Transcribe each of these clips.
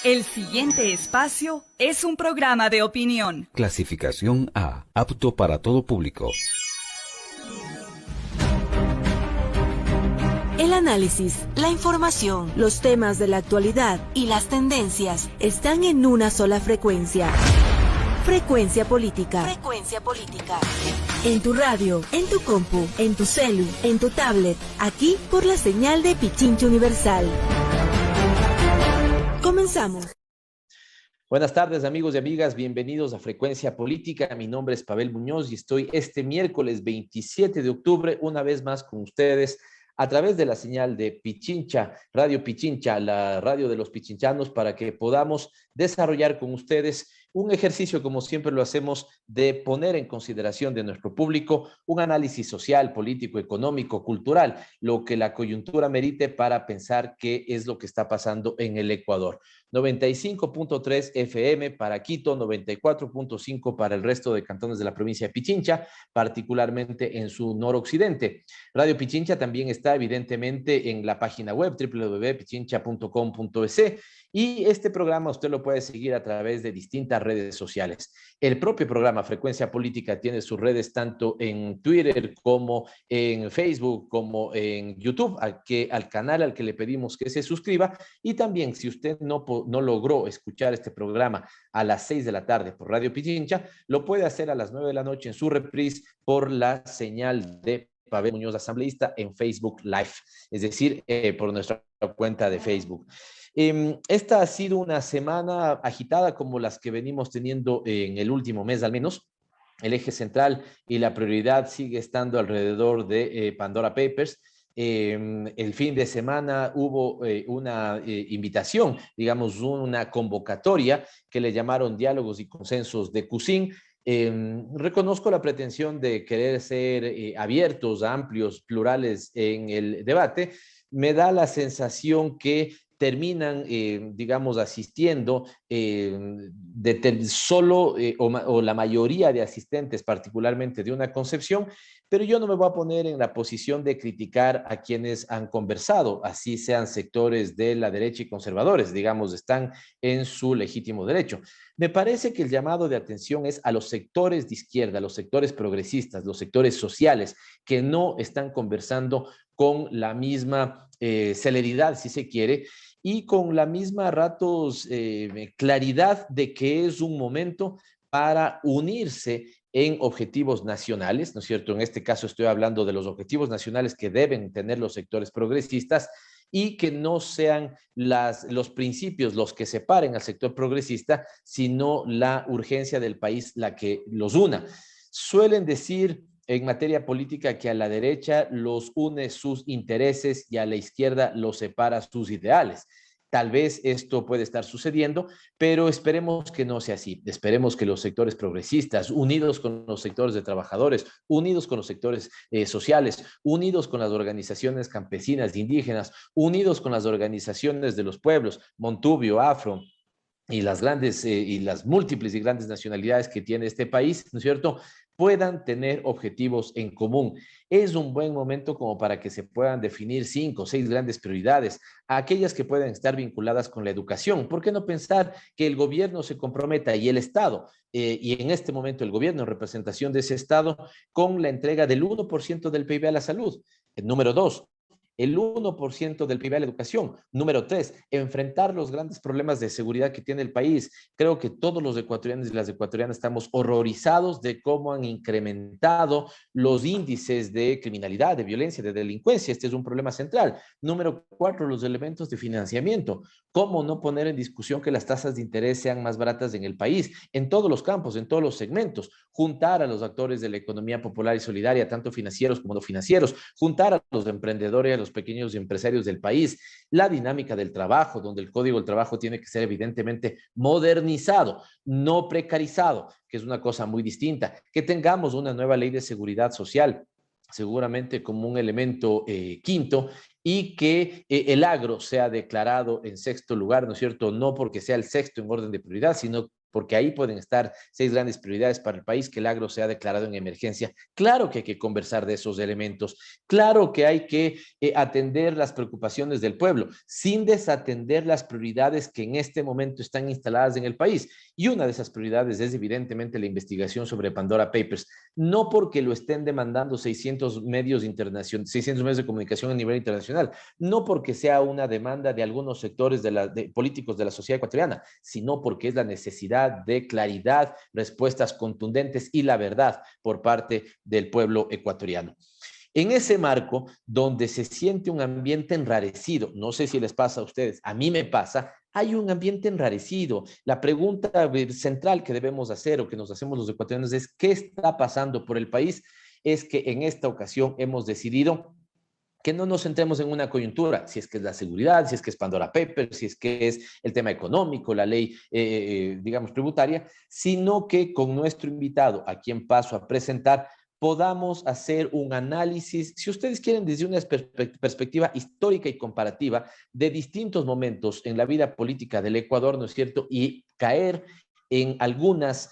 El siguiente espacio es un programa de opinión. Clasificación A, apto para todo público. El análisis, la información, los temas de la actualidad y las tendencias están en una sola frecuencia. Frecuencia Política. Frecuencia Política. En tu radio, en tu compu, en tu celu, en tu tablet, aquí por la señal de Pichincha Universal. Comenzamos. Buenas tardes, amigos y amigas, bienvenidos a Frecuencia Política. Mi nombre es Pavel Muñoz y estoy este miércoles 27 de octubre una vez más con ustedes a través de la señal de Pichincha, Radio Pichincha, la radio de los pichinchanos, para que podamos desarrollar con ustedes un ejercicio, como siempre lo hacemos, de poner en consideración de nuestro público un análisis social, político, económico, cultural, lo que la coyuntura merite para pensar qué es lo que está pasando en el Ecuador. 95.3 FM para Quito, 94.5 para el resto de cantones de la provincia de Pichincha, particularmente en su noroccidente. Radio Pichincha también está evidentemente en la página web www.pichincha.com.es y este programa usted lo puede seguir a través de distintas redes sociales. El propio programa Frecuencia Política tiene sus redes tanto en Twitter como en Facebook, como en YouTube, al canal al que le pedimos que se suscriba. Y también, si usted no logró escuchar este programa a las 6 de la tarde por Radio Pichincha, lo puede hacer a las 9 de la noche en su reprise por la señal de Pavel Muñoz Asambleísta en Facebook Live, es decir, por nuestra cuenta de Facebook. Esta ha sido una semana agitada como las que venimos teniendo en el último mes al menos. El eje central y la prioridad sigue estando alrededor de Pandora Papers. El fin de semana hubo una invitación, digamos, una convocatoria que le llamaron Diálogos y Consensos de CUSIN. Reconozco la pretensión de querer ser abiertos, amplios, plurales en el debate. Me da la sensación que terminan, digamos, asistiendo solo o la mayoría de asistentes, particularmente de una concepción, pero yo no me voy a poner en la posición de criticar a quienes han conversado, así sean sectores de la derecha y conservadores, digamos, están en su legítimo derecho. Me parece que el llamado de atención es a los sectores de izquierda, a los sectores progresistas, los sectores sociales, que no están conversando con la misma celeridad, si se quiere, y con la misma ratos claridad de que es un momento para unirse en objetivos nacionales, ¿no es cierto? En este caso estoy hablando de los objetivos nacionales que deben tener los sectores progresistas y que no sean los principios los que separen al sector progresista, sino la urgencia del país la que los una. Suelen decir en materia política que a la derecha los une sus intereses y a la izquierda los separa sus ideales. Tal vez esto puede estar sucediendo, pero esperemos que no sea así. Esperemos que los sectores progresistas, unidos con los sectores de trabajadores, unidos con los sectores sociales, unidos con las organizaciones campesinas, indígenas, unidos con las organizaciones de los pueblos, Montubio, Afro, y las grandes y las múltiples y grandes nacionalidades que tiene este país, ¿no es cierto?, puedan tener objetivos en común. Es un buen momento como para que se puedan definir 5 o 6 grandes prioridades, aquellas que puedan estar vinculadas con la educación. ¿Por qué no pensar que el gobierno se comprometa y el Estado, y en este momento el gobierno en representación de ese Estado, con la entrega del 1% del PIB a la salud? Número 2, el 1% del PIB a la educación. Número 3, enfrentar los grandes problemas de seguridad que tiene el país. Creo que todos los ecuatorianos y las ecuatorianas estamos horrorizados de cómo han incrementado los índices de criminalidad, de violencia, de delincuencia. Este es un problema central. Número 4, los elementos de financiamiento. ¿Cómo no poner en discusión que las tasas de interés sean más baratas en el país? En todos los campos, en todos los segmentos. Juntar a los actores de la economía popular y solidaria, tanto financieros como no financieros. Juntar a los emprendedores, a los pequeños empresarios del país, la dinámica del trabajo, donde el código del trabajo tiene que ser evidentemente modernizado, no precarizado, que es una cosa muy distinta, que tengamos una nueva ley de seguridad social, seguramente como un elemento quinto, y que el agro sea declarado en sexto lugar, ¿no es cierto? No porque sea el sexto en orden de prioridad, sino porque ahí pueden estar 6 grandes prioridades para el país, que el agro sea declarado en emergencia. Claro que hay que conversar de esos elementos, claro que hay que atender las preocupaciones del pueblo, sin desatender las prioridades que en este momento están instaladas en el país. Y una de esas prioridades es evidentemente la investigación sobre Pandora Papers, no porque lo estén demandando 600 medios de comunicación a nivel internacional, no porque sea una demanda de algunos sectores de políticos de la sociedad ecuatoriana, sino porque es la necesidad de claridad, respuestas contundentes y la verdad por parte del pueblo ecuatoriano. En ese marco, donde se siente un ambiente enrarecido, no sé si les pasa a ustedes, a mí me pasa, hay un ambiente enrarecido. La pregunta central que debemos hacer o que nos hacemos los ecuatorianos es: ¿qué está pasando por el país? Es que en esta ocasión hemos decidido que no nos centremos en una coyuntura, si es que es la seguridad, si es que es Pandora Papers, si es que es el tema económico, la ley, digamos, tributaria, sino que con nuestro invitado, a quien paso a presentar, podamos hacer un análisis, si ustedes quieren, desde una perspectiva histórica y comparativa de distintos momentos en la vida política del Ecuador, ¿no es cierto? Y caer en algunas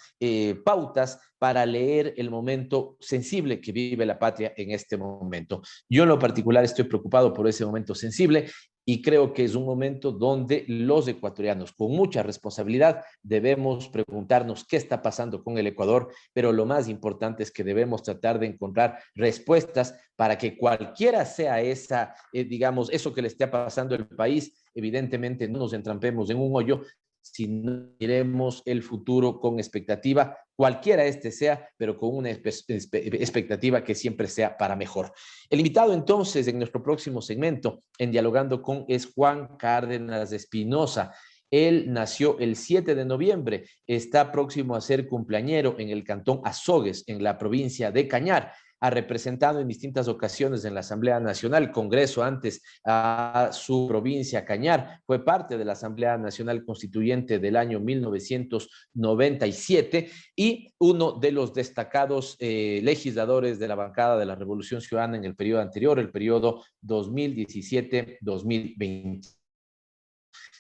pautas para leer el momento sensible que vive la patria en este momento. Yo en lo particular estoy preocupado por ese momento sensible y creo que es un momento donde los ecuatorianos, con mucha responsabilidad, debemos preguntarnos qué está pasando con el Ecuador, pero lo más importante es que debemos tratar de encontrar respuestas para que cualquiera sea esa, digamos, eso que le esté pasando al país, evidentemente no nos entrampemos en un hoyo, sino miremos el futuro con expectativa, cualquiera este sea, pero con una expectativa que siempre sea para mejor. El invitado entonces en nuestro próximo segmento, en Dialogando con, es Juan Cárdenas Espinosa. Él nació el 7 de noviembre, está próximo a ser cumpleañero en el cantón Azogues, en la provincia de Cañar. Ha representado en distintas ocasiones en la Asamblea Nacional, Congreso antes a su provincia, Cañar. Fue parte de la Asamblea Nacional Constituyente del año 1997 y uno de los destacados legisladores de la bancada de la Revolución Ciudadana en el periodo anterior, el periodo 2017-2020.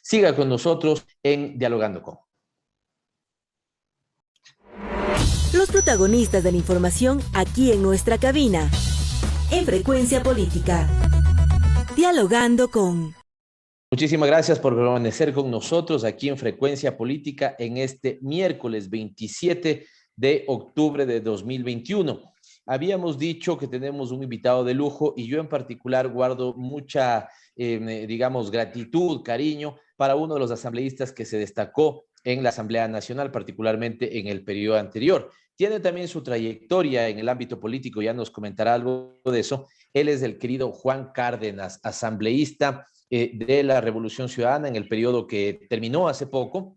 Siga con nosotros en Dialogando con. Los protagonistas de la información aquí en nuestra cabina. En Frecuencia Política. Dialogando con. Muchísimas gracias por permanecer con nosotros aquí en Frecuencia Política en este miércoles 27 de octubre de 2021. Habíamos dicho que tenemos un invitado de lujo y yo en particular guardo mucha, digamos, gratitud, cariño para uno de los asambleístas que se destacó en la Asamblea Nacional, particularmente en el periodo anterior. Tiene también su trayectoria en el ámbito político, ya nos comentará algo de eso. Él es el querido Juan Cárdenas, asambleísta de la Revolución Ciudadana en el periodo que terminó hace poco,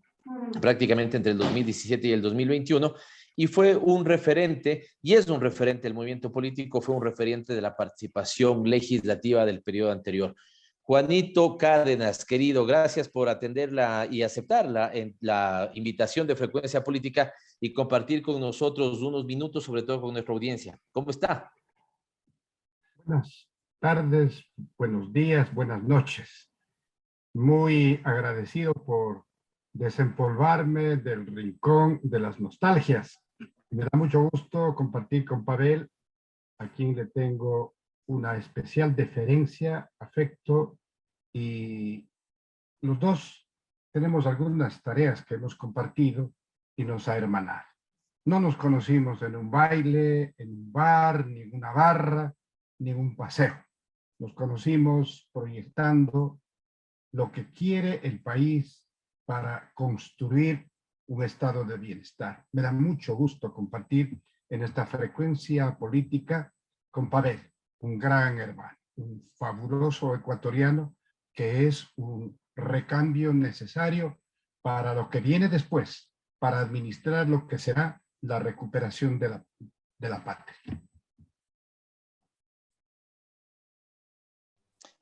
prácticamente entre el 2017 y el 2021, y fue un referente, y es un referente del movimiento político, fue un referente de la participación legislativa del periodo anterior. Juanito Cárdenas, querido, gracias por atenderla y aceptarla en la invitación de Frecuencia Política y compartir con nosotros unos minutos, sobre todo con nuestra audiencia. ¿Cómo está? Buenas tardes, buenos días, buenas noches. Muy agradecido por desempolvarme del rincón de las nostalgias. Me da mucho gusto compartir con Pavel, a quien le tengo una especial deferencia, afecto, y los dos tenemos algunas tareas que hemos compartido y nos ha hermanado. No nos conocimos en un baile, en un bar, ni en una barra, ni en un paseo. Nos conocimos proyectando lo que quiere el país para construir un estado de bienestar. Me da mucho gusto compartir en esta Frecuencia Política con Pavel, un gran hermano, un fabuloso ecuatoriano que es un recambio necesario para lo que viene después, para administrar lo que será la recuperación de la patria.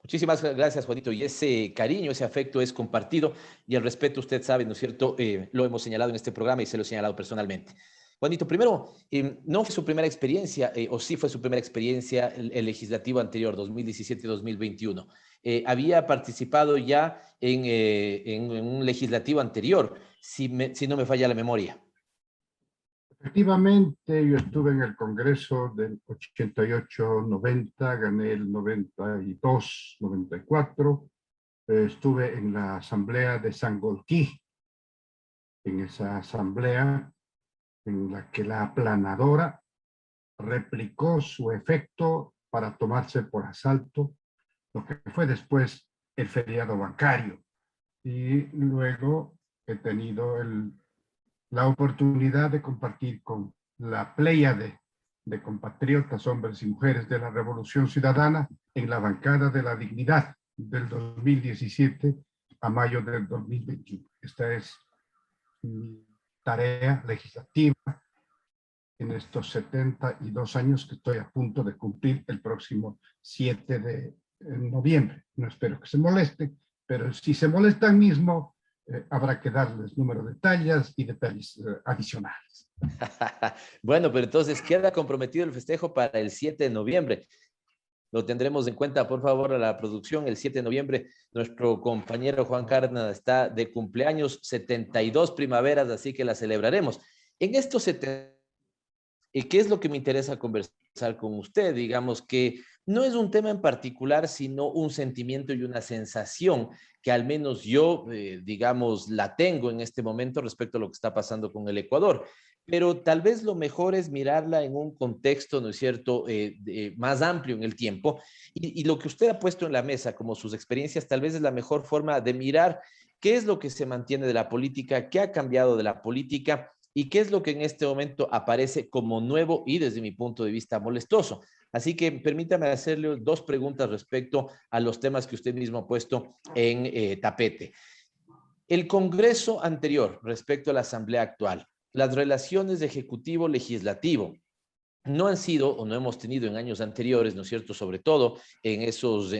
Muchísimas gracias, Juanito. Y ese cariño, ese afecto es compartido y el respeto, usted sabe, ¿no es cierto? Lo hemos señalado en este programa y se lo he señalado personalmente. Juanito, primero, ¿no fue su primera experiencia o sí fue su primera experiencia el legislativo anterior, 2017-2021? había participado ya en un legislativo anterior, si no me falla la memoria. Efectivamente, yo estuve en el Congreso del 88-90, gané el 92-94, estuve en la Asamblea de Sangolquí, en esa asamblea en la que la aplanadora replicó su efecto para tomarse por asalto lo que fue después el feriado bancario. Y luego he tenido la oportunidad de compartir con la pléyade de compatriotas, hombres y mujeres de la Revolución Ciudadana en la bancada de la dignidad del 2017 a mayo del 2021. Esta es mi tarea legislativa en estos 72 años que estoy a punto de cumplir el próximo 7 de noviembre. No espero que se moleste, pero si se molestan mismo, habrá que darles número de tallas y detalles adicionales. Bueno, pero entonces queda comprometido el festejo para el 7 de noviembre. Lo tendremos en cuenta, por favor, a la producción. El 7 de noviembre, nuestro compañero Juan Cárdenas está de cumpleaños, 72 primaveras, así que la celebraremos. En estos 70, ¿qué es lo que me interesa conversar con usted? Digamos que no es un tema en particular, sino un sentimiento y una sensación que al menos yo, digamos, la tengo en este momento respecto a lo que está pasando con el Ecuador. Pero tal vez lo mejor es mirarla en un contexto, ¿no es cierto?, más amplio en el tiempo. Y lo que usted ha puesto en la mesa como sus experiencias, tal vez es la mejor forma de mirar qué es lo que se mantiene de la política, qué ha cambiado de la política y qué es lo que en este momento aparece como nuevo y desde mi punto de vista molestoso. Así que permítame hacerle dos preguntas respecto a los temas que usted mismo ha puesto en tapete. El Congreso anterior respecto a la Asamblea actual, las relaciones de ejecutivo-legislativo no han sido o no hemos tenido en años anteriores, ¿no es cierto?, sobre todo en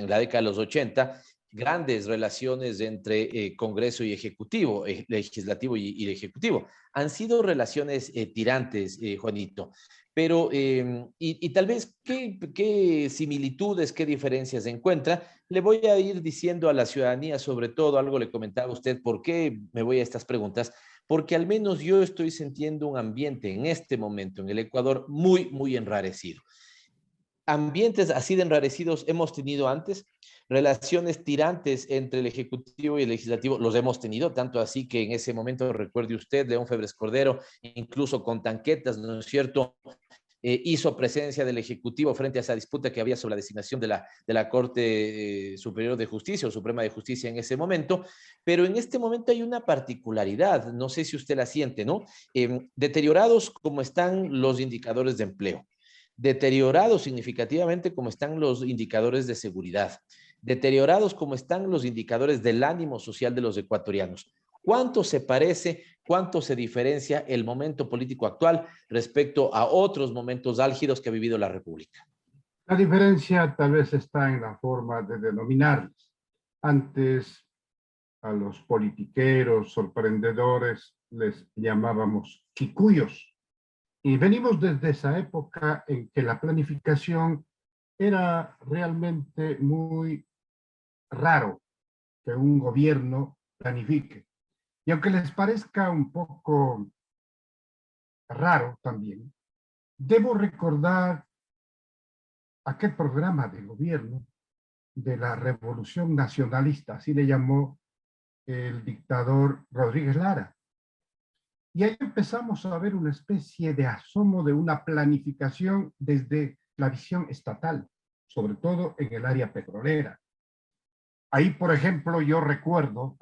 la década de los 80, grandes relaciones entre Congreso y Ejecutivo, legislativo y Ejecutivo. Han sido relaciones tirantes, Juanito. Pero, y tal vez, ¿qué similitudes, qué diferencias se encuentra? Le voy a ir diciendo a la ciudadanía, sobre todo, algo le comentaba a usted, ¿por qué me voy a estas preguntas? Porque al menos yo estoy sintiendo un ambiente en este momento en el Ecuador muy, muy enrarecido. Ambientes así de enrarecidos hemos tenido antes, relaciones tirantes entre el Ejecutivo y el Legislativo los hemos tenido, tanto así que en ese momento, recuerde usted, León Febres Cordero, incluso con tanquetas, ¿no es cierto?, hizo presencia del Ejecutivo frente a esa disputa que había sobre la designación de la Corte Superior de Justicia o Suprema de Justicia en ese momento, pero en este momento hay una particularidad, no sé si usted la siente, ¿no? Deteriorados como están los indicadores de empleo, deteriorados significativamente como están los indicadores de seguridad, deteriorados como están los indicadores del ánimo social de los ecuatorianos. ¿Cuánto se parece, cuánto se diferencia el momento político actual respecto a otros momentos álgidos que ha vivido la República? La diferencia tal vez está en la forma de denominarlos. Antes a los politiqueros, sorprendedores, les llamábamos quicuyos. Y venimos desde esa época en que la planificación era realmente muy raro que un gobierno planifique. Y aunque les parezca un poco raro también, debo recordar aquel programa de gobierno de la Revolución Nacionalista, así le llamó el dictador Rodríguez Lara. Y ahí empezamos a ver una especie de asomo de una planificación desde la visión estatal, sobre todo en el área petrolera. Ahí, por ejemplo, yo recuerdo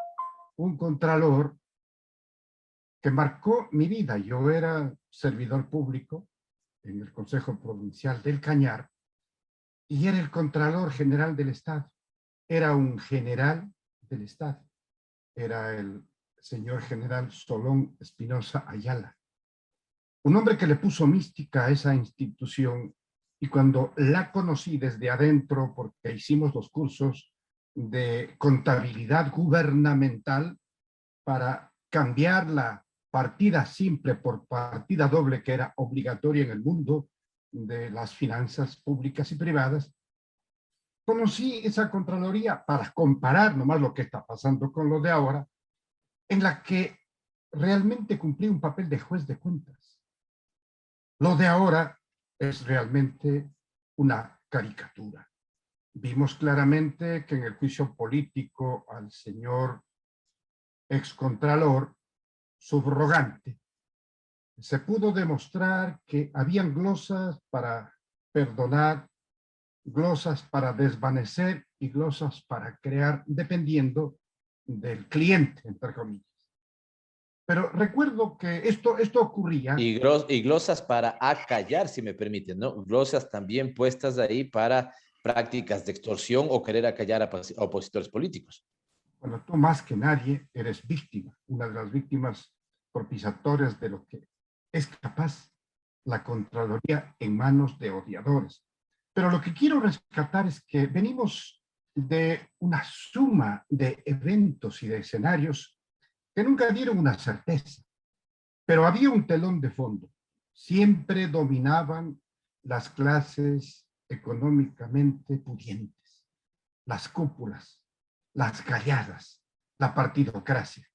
un contralor que marcó mi vida. Yo era servidor público en el Consejo Provincial del Cañar y era el Contralor General del Estado. Era un general del Estado. Era el señor general Solón Espinosa Ayala. Un hombre que le puso mística a esa institución, y cuando la conocí desde adentro, porque hicimos los cursos de contabilidad gubernamental para cambiar la partida simple por partida doble, que era obligatoria en el mundo de las finanzas públicas y privadas, conocí esa Contraloría para comparar nomás lo que está pasando con lo de ahora, en la que realmente cumplí un papel de juez de cuentas. Lo de ahora es realmente una caricatura. Vimos claramente que en el juicio político al señor excontralor subrogante se pudo demostrar que habían glosas para perdonar, glosas para desvanecer y glosas para crear, dependiendo del cliente, entre comillas. Pero recuerdo que esto ocurría. Y glosas para acallar, si me permiten, ¿no? Glosas también puestas ahí para prácticas de extorsión o querer acallar a opositores políticos. Bueno, tú más que nadie eres víctima, una de las víctimas propiciatorias de lo que es capaz la Contraloría en manos de odiadores. Pero lo que quiero rescatar es que venimos de una suma de eventos y de escenarios que nunca dieron una certeza, pero había un telón de fondo. Siempre dominaban las clases económicamente pudientes, las cúpulas, las galladas, la partidocracia.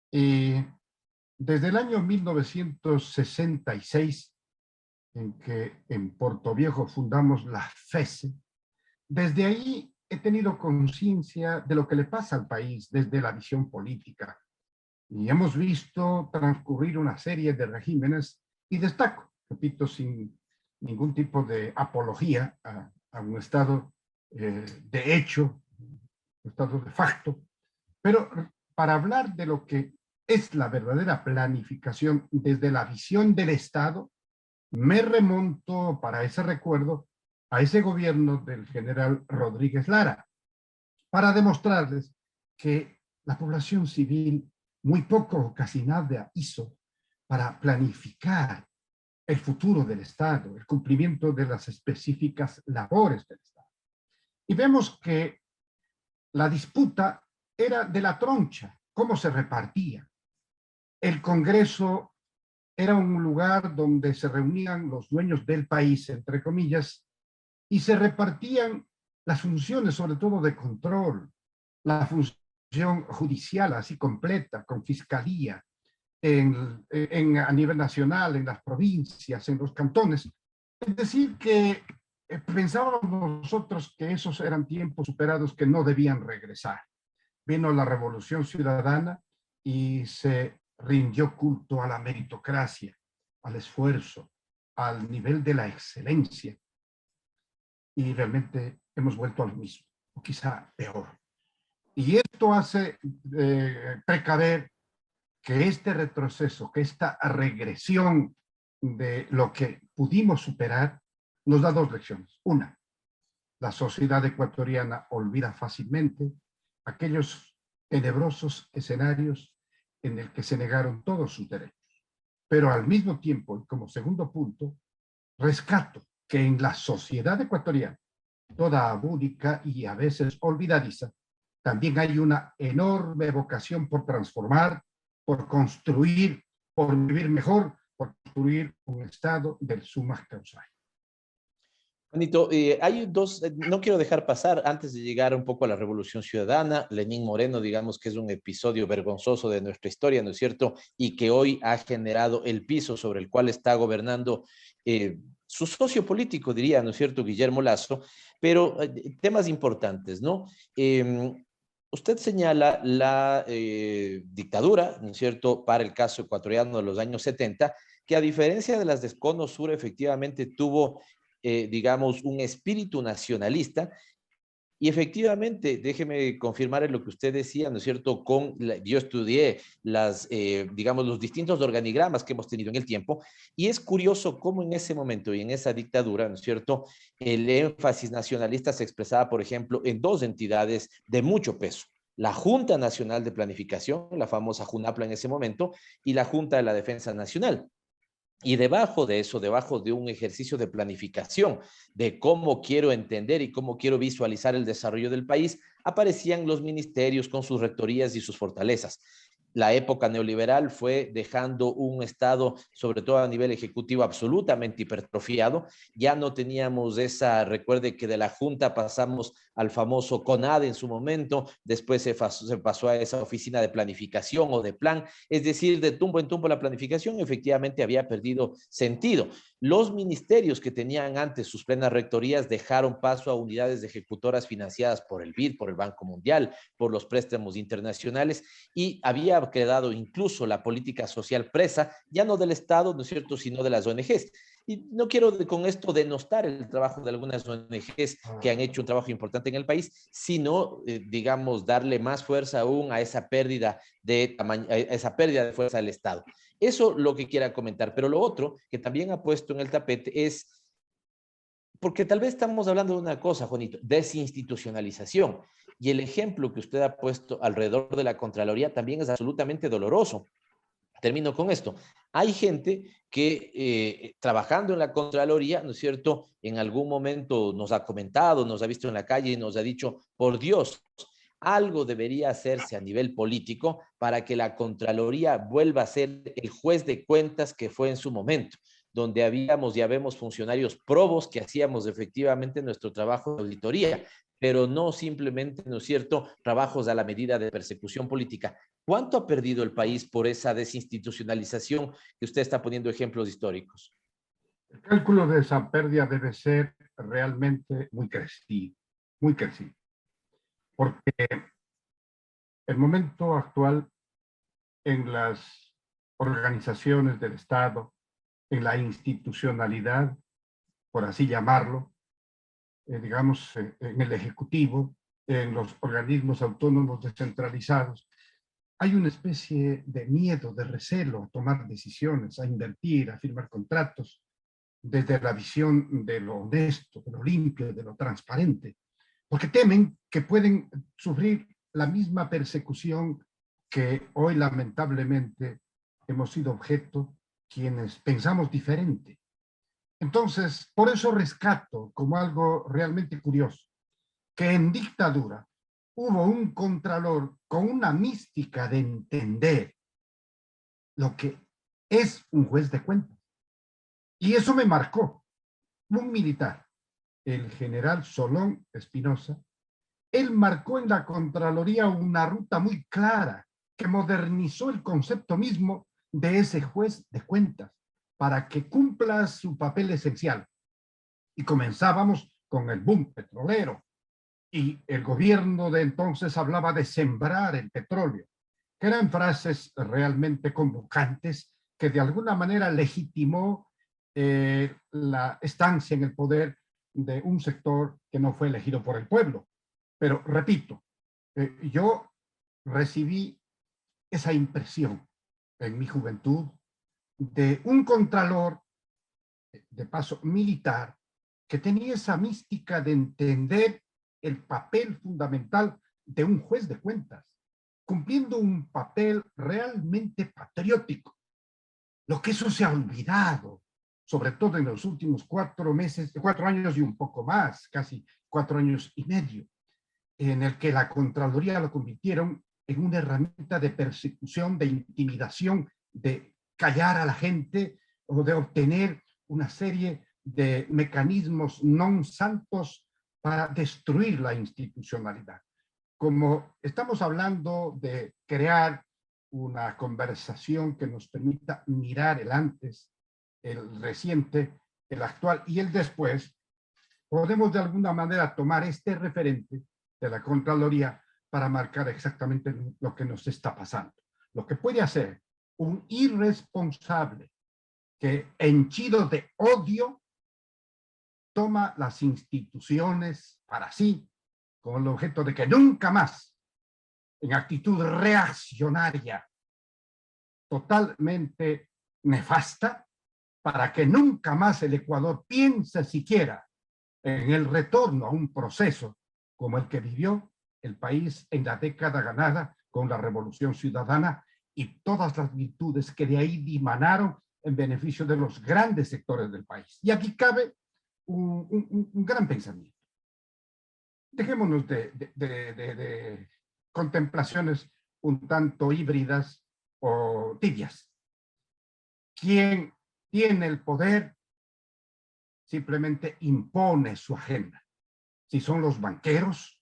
Desde el año 1966, en que en Portoviejo fundamos la FESE, desde ahí he tenido conciencia de lo que le pasa al país desde la visión política. Y hemos visto transcurrir una serie de regímenes, y destaco, repito, sin ningún tipo de apología a un estado de hecho, un estado de facto, pero para hablar de lo que es la verdadera planificación desde la visión del Estado, me remonto para ese recuerdo a ese gobierno del general Rodríguez Lara, para demostrarles que la población civil muy poco o casi nada hizo para planificar el futuro del Estado, el cumplimiento de las específicas labores del Estado. Y vemos que la disputa era de la troncha, cómo se repartía. El Congreso era un lugar donde se reunían los dueños del país, entre comillas, y se repartían las funciones, sobre todo de control, la función judicial así completa, con fiscalía, a nivel nacional, en las provincias, en los cantones. Es decir, que pensábamos nosotros que esos eran tiempos superados que no debían regresar. Vino la Revolución Ciudadana y se rindió culto a la meritocracia, al esfuerzo, al nivel de la excelencia. Y realmente hemos vuelto a lo mismo, o quizá peor. Y esto hace precaver que este retroceso, que esta regresión de lo que pudimos superar, nos da dos lecciones. Una, la sociedad ecuatoriana olvida fácilmente aquellos tenebrosos escenarios en el que se negaron todos sus derechos. Pero al mismo tiempo, y como segundo punto, rescato que en la sociedad ecuatoriana, toda abúdica y a veces olvidadiza, también hay una enorme vocación por transformar, por construir, por vivir mejor, por construir un estado del summa causae. Juanito, hay dos, no quiero dejar pasar, antes de llegar un poco a la Revolución Ciudadana, Lenín Moreno, digamos que es un episodio vergonzoso de nuestra historia, ¿no es cierto? Y que hoy ha generado el piso sobre el cual está gobernando su socio político, diría, ¿no es cierto?, Guillermo Lasso, pero temas importantes, ¿no? Usted señala la dictadura, ¿no es cierto?, para el caso ecuatoriano de los años 70, que a diferencia de las de Cono Sur, efectivamente tuvo digamos, un espíritu nacionalista. Y efectivamente, déjeme confirmar en lo que usted decía, ¿no es cierto? Yo estudié digamos, los distintos organigramas que hemos tenido en el tiempo, y es curioso cómo en ese momento y en esa dictadura, ¿no es cierto?, el énfasis nacionalista se expresaba, por ejemplo, en dos entidades de mucho peso: la Junta Nacional de Planificación, la famosa JUNAPLA en ese momento, y la Junta de la Defensa Nacional. Y debajo de eso, debajo de un ejercicio de planificación, de cómo quiero entender y cómo quiero visualizar el desarrollo del país, aparecían los ministerios con sus rectorías y sus fortalezas. La época neoliberal fue dejando un Estado, sobre todo a nivel ejecutivo, absolutamente hipertrofiado. Ya no teníamos recuerde que de la Junta pasamos al famoso CONAD en su momento, después se pasó a esa oficina de planificación o de plan, es decir, de tumbo en tumbo la planificación efectivamente había perdido sentido. Los ministerios que tenían antes sus plenas rectorías dejaron paso a unidades ejecutoras financiadas por el BID, por el Banco Mundial, por los préstamos internacionales, y había quedado incluso la política social presa, ya no del Estado, ¿no es cierto?, sino de las ONGs. Y no quiero con esto denostar el trabajo de algunas ONGs que han hecho un trabajo importante en el país, sino, digamos, darle más fuerza aún a esa pérdida de fuerza del Estado. Eso lo que quiera comentar. Pero lo otro que también ha puesto en el tapete es, porque tal vez estamos hablando de una cosa, Juanito, desinstitucionalización. Y el ejemplo que usted ha puesto alrededor de la Contraloría también es absolutamente doloroso. Termino con esto. Hay gente que trabajando en la Contraloría, ¿no es cierto?, en algún momento nos ha comentado, nos ha visto en la calle y nos ha dicho, por Dios, algo debería hacerse a nivel político para que la Contraloría vuelva a ser el juez de cuentas que fue en su momento, donde habíamos y habemos funcionarios probos que hacíamos efectivamente nuestro trabajo de auditoría, pero no simplemente, ¿no es cierto?, trabajos a la medida de persecución política. ¿Cuánto ha perdido el país por esa desinstitucionalización que usted está poniendo ejemplos históricos? El cálculo de esa pérdida debe ser realmente muy crecido, porque el momento actual en las organizaciones del Estado, en la institucionalidad, por así llamarlo, digamos, en el Ejecutivo, en los organismos autónomos descentralizados, hay una especie de miedo, de recelo a tomar decisiones, a invertir, a firmar contratos, desde la visión de lo honesto, de lo limpio, de lo transparente, porque temen que pueden sufrir la misma persecución que hoy lamentablemente hemos sido objeto quienes pensamos diferente. Entonces, por eso rescato como algo realmente curioso, que en dictadura hubo un contralor con una mística de entender lo que es un juez de cuentas. Y eso me marcó. Un militar, el general Solón Espinosa, él marcó en la Contraloría una ruta muy clara que modernizó el concepto mismo de ese juez de cuentas para que cumpla su papel esencial. Y comenzábamos con el boom petrolero y el gobierno de entonces hablaba de sembrar el petróleo, que eran frases realmente convocantes que de alguna manera legitimó la estancia en el poder de un sector que no fue elegido por el pueblo. Pero repito, yo recibí esa impresión en mi juventud de un contralor, de paso militar, que tenía esa mística de entender el papel fundamental de un juez de cuentas, cumpliendo un papel realmente patriótico. Lo que eso se ha olvidado, sobre todo en los últimos 4 años y un poco más, casi 4 años y medio, en el que la Contraloría lo convirtieron en una herramienta de persecución, de intimidación, de callar a la gente o de obtener una serie de mecanismos non santos para destruir la institucionalidad. Como estamos hablando de crear una conversación que nos permita mirar el antes, el reciente, el actual y el después, podemos de alguna manera tomar este referente de la Contraloría para marcar exactamente lo que nos está pasando. Lo que puede hacer un irresponsable que, henchido de odio, toma las instituciones para sí, con el objeto de que nunca más, en actitud reaccionaria, totalmente nefasta, para que nunca más el Ecuador piense siquiera en el retorno a un proceso como el que vivió el país en la década ganada con la Revolución Ciudadana y todas las virtudes que de ahí dimanaron en beneficio de los grandes sectores del país. Y aquí cabe un gran pensamiento. Dejémonos de contemplaciones un tanto híbridas o tibias. Quien tiene el poder simplemente impone su agenda. Si son los banqueros,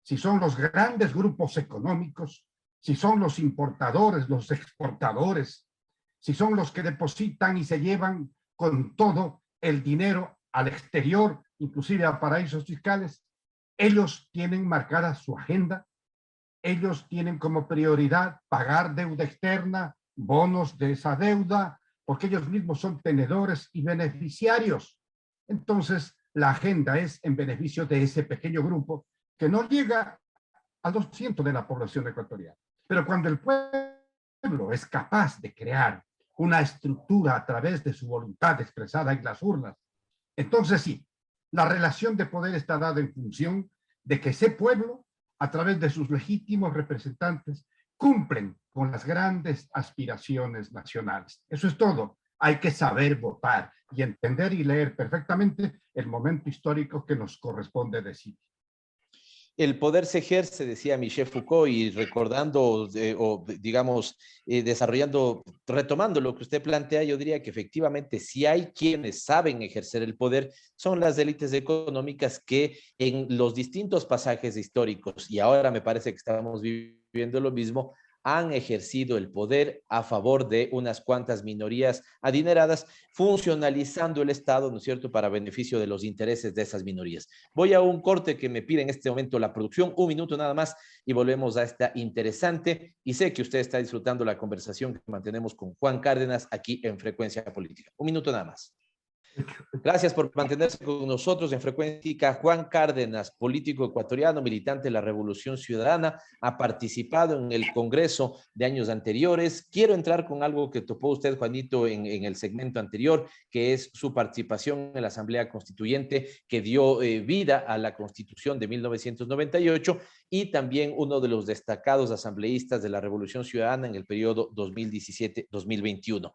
si son los grandes grupos económicos, si son los importadores, los exportadores, si son los que depositan y se llevan con todo el dinero al exterior, inclusive a paraísos fiscales, ellos tienen marcada su agenda, ellos tienen como prioridad pagar deuda externa, bonos de esa deuda, porque ellos mismos son tenedores y beneficiarios. Entonces, la agenda es en beneficio de ese pequeño grupo que no llega al 2% de la población ecuatoriana. Pero cuando el pueblo es capaz de crear una estructura a través de su voluntad expresada en las urnas, entonces sí, la relación de poder está dada en función de que ese pueblo, a través de sus legítimos representantes, cumplen con las grandes aspiraciones nacionales. Eso es todo. Hay que saber votar y entender y leer perfectamente el momento histórico que nos corresponde decidir. El poder se ejerce, decía Michel Foucault, y recordando o digamos, retomando lo que usted plantea, yo diría que efectivamente si hay quienes saben ejercer el poder, son las élites económicas que en los distintos pasajes históricos, y ahora me parece que estamos viviendo lo mismo, han ejercido el poder a favor de unas cuantas minorías adineradas, funcionalizando el Estado, ¿no es cierto?, para beneficio de los intereses de esas minorías. Voy a un corte que me pide en este momento la producción, 1 minuto nada más, y volvemos a esta interesante, y sé que usted está disfrutando la conversación que mantenemos con Juan Cárdenas aquí en Frecuencia Política. 1 minuto nada más. Gracias por mantenerse con nosotros en Frecuencia. Juan Cárdenas, político ecuatoriano, militante de la Revolución Ciudadana, ha participado en el Congreso de años anteriores. Quiero entrar con algo que topó usted, Juanito, en el segmento anterior, que es su participación en la Asamblea Constituyente que dio vida a la Constitución de 1998 y también uno de los destacados asambleístas de la Revolución Ciudadana en el periodo 2017-2021.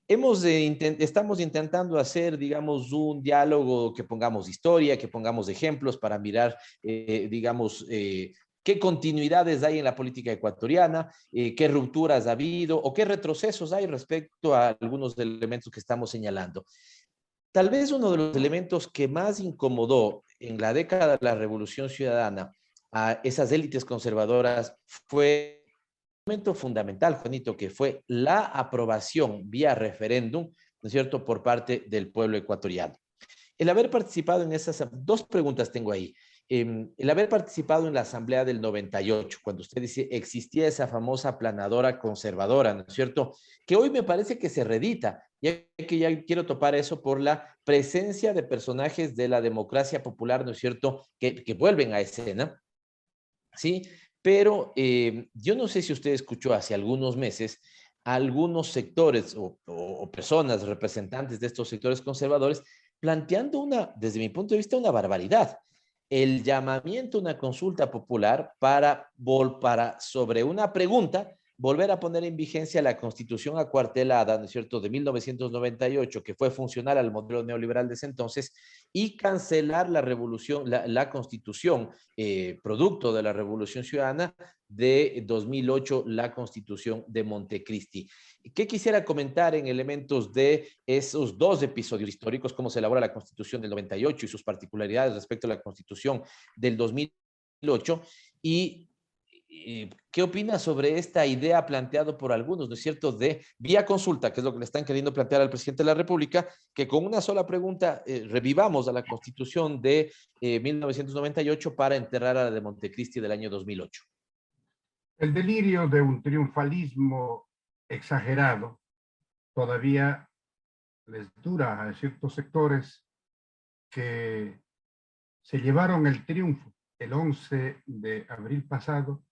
Estamos intentando hacer, digamos, un diálogo que pongamos historia, que pongamos ejemplos para mirar, digamos, qué continuidades hay en la política ecuatoriana, qué rupturas ha habido o qué retrocesos hay respecto a algunos elementos que estamos señalando. Tal vez uno de los elementos que más incomodó en la década de la Revolución Ciudadana a esas élites conservadoras fue momento fundamental, Juanito, que fue la aprobación vía referéndum, ¿no es cierto?, por parte del pueblo ecuatoriano. El haber participado en esas, dos preguntas tengo ahí. El haber participado en la Asamblea del 98, cuando usted dice existía esa famosa planadora conservadora, ¿no es cierto?, que hoy me parece que se reedita, ya que ya quiero topar eso por la presencia de personajes de la democracia popular, ¿no es cierto?, que vuelven a escena, ¿sí? Pero yo no sé si usted escuchó hace algunos meses a algunos sectores o personas representantes de estos sectores conservadores planteando desde mi punto de vista, una barbaridad. El llamamiento a una consulta popular para sobre una pregunta, volver a poner en vigencia la Constitución acuartelada, ¿no es cierto?, de 1998, que fue funcional al modelo neoliberal de ese entonces, y cancelar la revolución, la Constitución, producto de la Revolución Ciudadana de 2008, la Constitución de Montecristi. ¿Qué quisiera comentar en elementos de esos dos episodios históricos, cómo se elabora la Constitución del 98 y sus particularidades respecto a la Constitución del 2008? Y ¿qué opina sobre esta idea planteada por algunos, ¿no es cierto?, de vía consulta, que es lo que le están queriendo plantear al presidente de la República, que con una sola pregunta revivamos a la Constitución de 1998 para enterrar a la de Montecristi del año 2008? El delirio de un triunfalismo exagerado todavía les dura a ciertos sectores que se llevaron el triunfo el 11 de abril pasado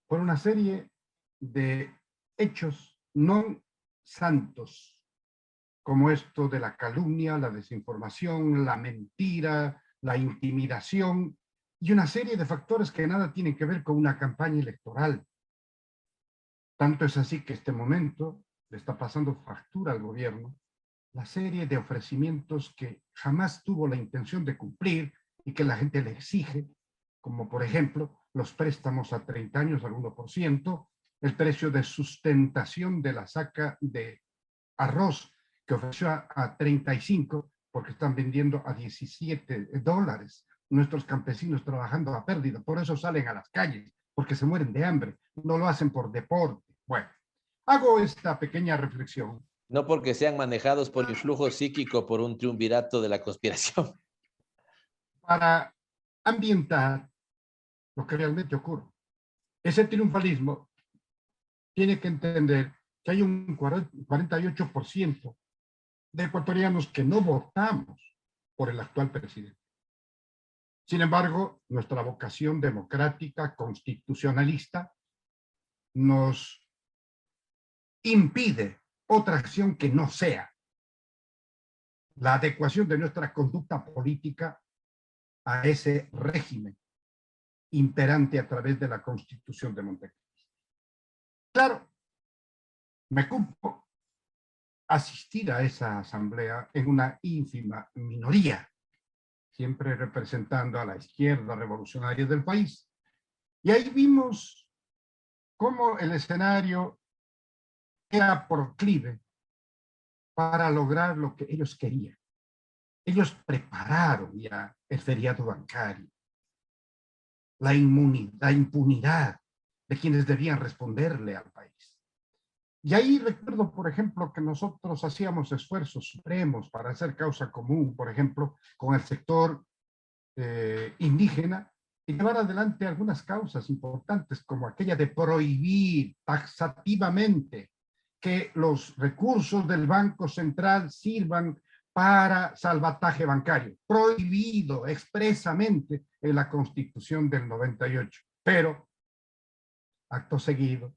por una serie de hechos no santos, como esto de la calumnia, la desinformación, la mentira, la intimidación y una serie de factores que nada tienen que ver con una campaña electoral. Tanto es así que este momento le está pasando factura al gobierno la serie de ofrecimientos que jamás tuvo la intención de cumplir y que la gente le exige, como por ejemplo los préstamos a 30 años al 1%, el precio de sustentación de la saca de arroz que ofreció a 35 porque están vendiendo a $17. Nuestros campesinos trabajando a pérdida, por eso salen a las calles, porque se mueren de hambre, no lo hacen por deporte. Bueno, hago esta pequeña reflexión. No porque sean manejados por influjo psíquico por un triunvirato de la conspiración. Para ambientar lo que realmente ocurre. Ese triunfalismo tiene que entender que hay un 48% de ecuatorianos que no votamos por el actual presidente. Sin embargo, nuestra vocación democrática, constitucionalista, nos impide otra acción que no sea la adecuación de nuestra conducta política a ese régimen imperante a través de la Constitución de Montecristi. Claro, me cupo asistir a esa asamblea en una ínfima minoría, siempre representando a la izquierda revolucionaria del país. Y ahí vimos cómo el escenario era proclive para lograr lo que ellos querían. Ellos prepararon ya el feriado bancario, la impunidad de quienes debían responderle al país. Y ahí recuerdo, por ejemplo, que nosotros hacíamos esfuerzos supremos para hacer causa común, por ejemplo, con el sector indígena, y llevar adelante algunas causas importantes, como aquella de prohibir taxativamente que los recursos del Banco Central sirvan para salvataje bancario, prohibido expresamente en la Constitución del 98. Pero, acto seguido,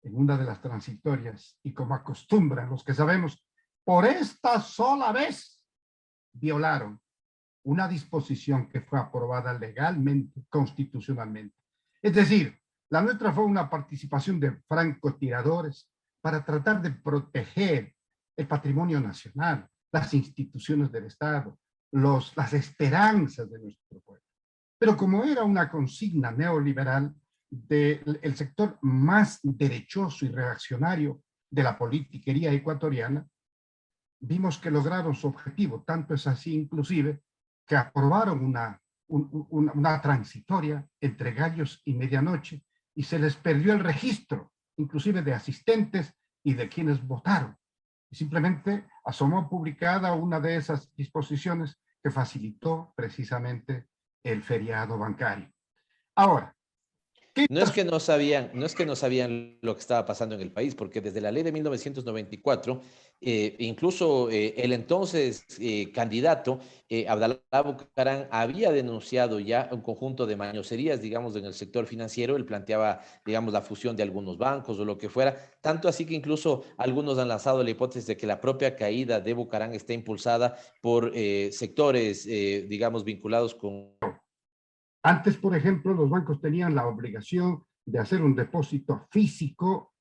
en una de las transitorias, y como acostumbran los que sabemos, por esta sola vez violaron una disposición que fue aprobada legalmente, constitucionalmente. Es decir, la nuestra fue una participación de francotiradores para tratar de proteger el patrimonio nacional, las instituciones del Estado, las esperanzas de nuestro pueblo. Pero como era una consigna neoliberal del sector más derechoso y reaccionario de la politiquería ecuatoriana, vimos que lograron su objetivo. Tanto es así, inclusive, que aprobaron una transitoria entre gallos y medianoche y se les perdió el registro, inclusive de asistentes y de quienes votaron. Y simplemente asomó publicada una de esas disposiciones que facilitó precisamente el feriado bancario. Ahora, no es que no sabían lo que estaba pasando en el país, porque desde la ley de 1994, incluso el entonces candidato, Abdalá Bucaram, había denunciado ya un conjunto de mañoserías, digamos, en el sector financiero. Él planteaba, digamos, la fusión de algunos bancos o lo que fuera, tanto así que incluso algunos han lanzado la hipótesis de que la propia caída de Bucaram está impulsada por sectores, digamos, vinculados con... Antes, por ejemplo, los bancos tenían la obligación de hacer un depósito físico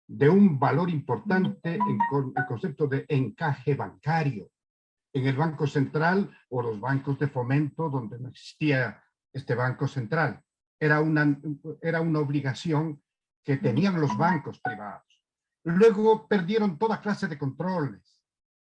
de un valor importante en el concepto de encaje bancario en el Banco Central o los bancos de fomento donde no existía este Banco Central. Era una obligación que tenían los bancos privados. Luego perdieron toda clase de controles.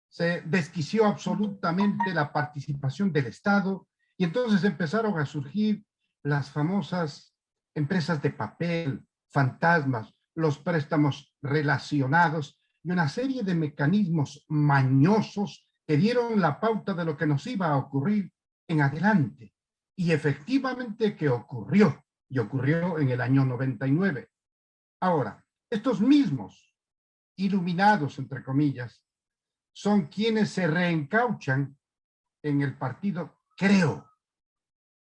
Se desquició absolutamente la participación del Estado. Y entonces empezaron a surgir las famosas empresas de papel, fantasmas, los préstamos relacionados y una serie de mecanismos mañosos que dieron la pauta de lo que nos iba a ocurrir en adelante. Y efectivamente que ocurrió, y ocurrió en el año 99. Ahora, estos mismos iluminados, entre comillas, son quienes se reencauchan en el partido Creo.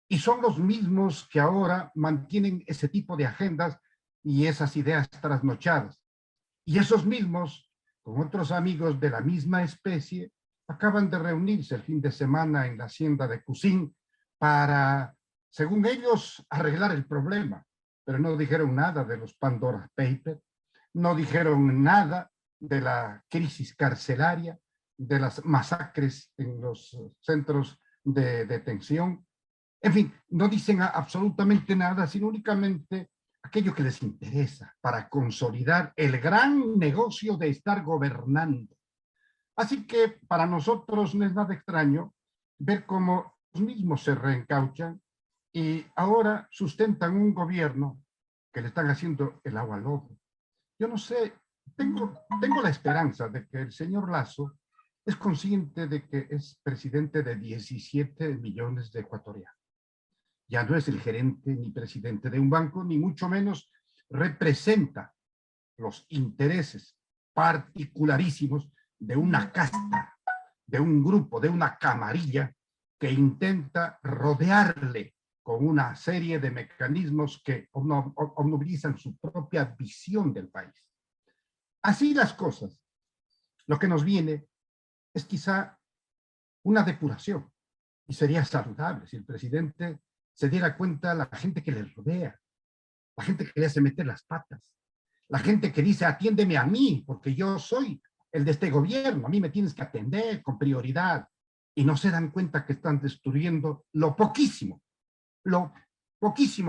Y son los mismos que ahora mantienen ese tipo de agendas y esas ideas trasnochadas. Y esos mismos, con otros amigos de la misma especie, acaban de reunirse el fin de semana en la hacienda de Cusín para, según ellos, arreglar el problema. Pero no dijeron nada de los Pandora Papers, no dijeron nada de la crisis carcelaria, de las masacres en los centros de detención, En fin, no dicen absolutamente nada, sino únicamente aquello que les interesa para consolidar el gran negocio de estar gobernando. Así que para nosotros no es nada extraño ver cómo los mismos se reencauchan y ahora sustentan un gobierno que le están haciendo el agua al lobo. Yo no sé, tengo la esperanza de que el señor Lasso es consciente de que es presidente de 17 millones de ecuatorianos. Ya no es el gerente ni presidente de un banco, ni mucho menos representa los intereses particularísimos de una casta, de un grupo, de una camarilla que intenta rodearle con una serie de mecanismos que obnubilizan su propia visión del país. Así las cosas, lo que nos viene es quizá una depuración, y sería saludable si el presidente se diera cuenta de la gente que le rodea, la gente que le hace meter las patas, la gente que dice atiéndeme a mí, porque yo soy el de este gobierno, a mí me tienes que atender con prioridad, y no se dan cuenta que están destruyendo lo poquísimo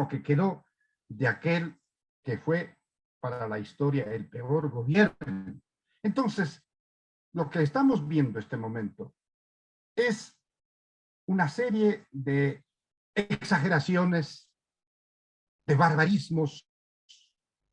que quedó de aquel que fue para la historia el peor gobierno. Entonces, lo que estamos viendo en este momento es una serie de exageraciones, de barbarismos,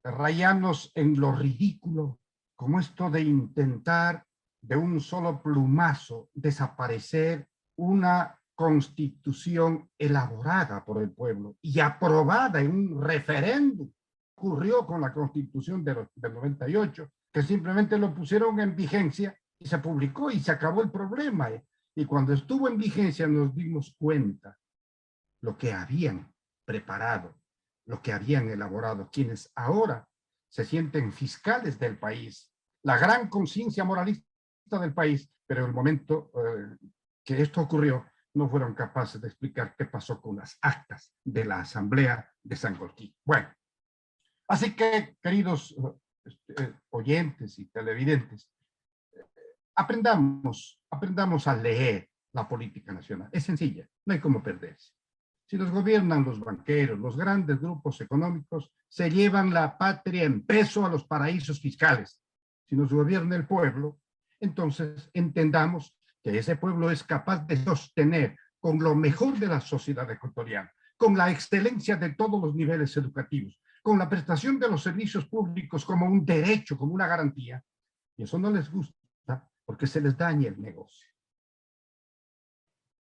rayanos en lo ridículo, como esto de intentar de un solo plumazo desaparecer una constitución elaborada por el pueblo y aprobada en un referéndum. Ocurrió con la constitución del 98, que simplemente lo pusieron en vigencia y se publicó y se acabó el problema. Y cuando estuvo en vigencia nos dimos cuenta lo que habían preparado, lo que habían elaborado, quienes ahora se sienten fiscales del país, la gran conciencia moralista del país, pero en el momento que esto ocurrió, no fueron capaces de explicar qué pasó con las actas de la Asamblea de Sangolquí. Bueno, así que, queridos oyentes y televidentes, aprendamos a leer la política nacional. Es sencilla, no hay cómo perderse. Si nos gobiernan los banqueros, los grandes grupos económicos, se llevan la patria en peso a los paraísos fiscales. Si nos gobierna el pueblo, entonces entendamos que ese pueblo es capaz de sostener con lo mejor de la sociedad ecuatoriana, con la excelencia de todos los niveles educativos, con la prestación de los servicios públicos como un derecho, como una garantía. Y eso no les gusta porque se les daña el negocio.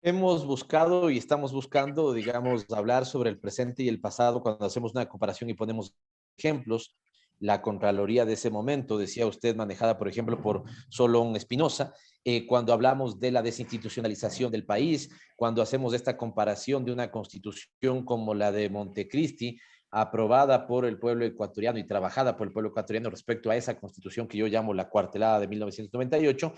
Hemos buscado y estamos buscando, digamos, hablar sobre el presente y el pasado cuando hacemos una comparación y ponemos ejemplos. La Contraloría de ese momento, decía usted, manejada, por ejemplo, por Solón Espinosa, cuando hablamos de la desinstitucionalización del país, cuando hacemos esta comparación de una constitución como la de Montecristi, aprobada por el pueblo ecuatoriano y trabajada por el pueblo ecuatoriano respecto a esa constitución que yo llamo la cuartelada de 1998,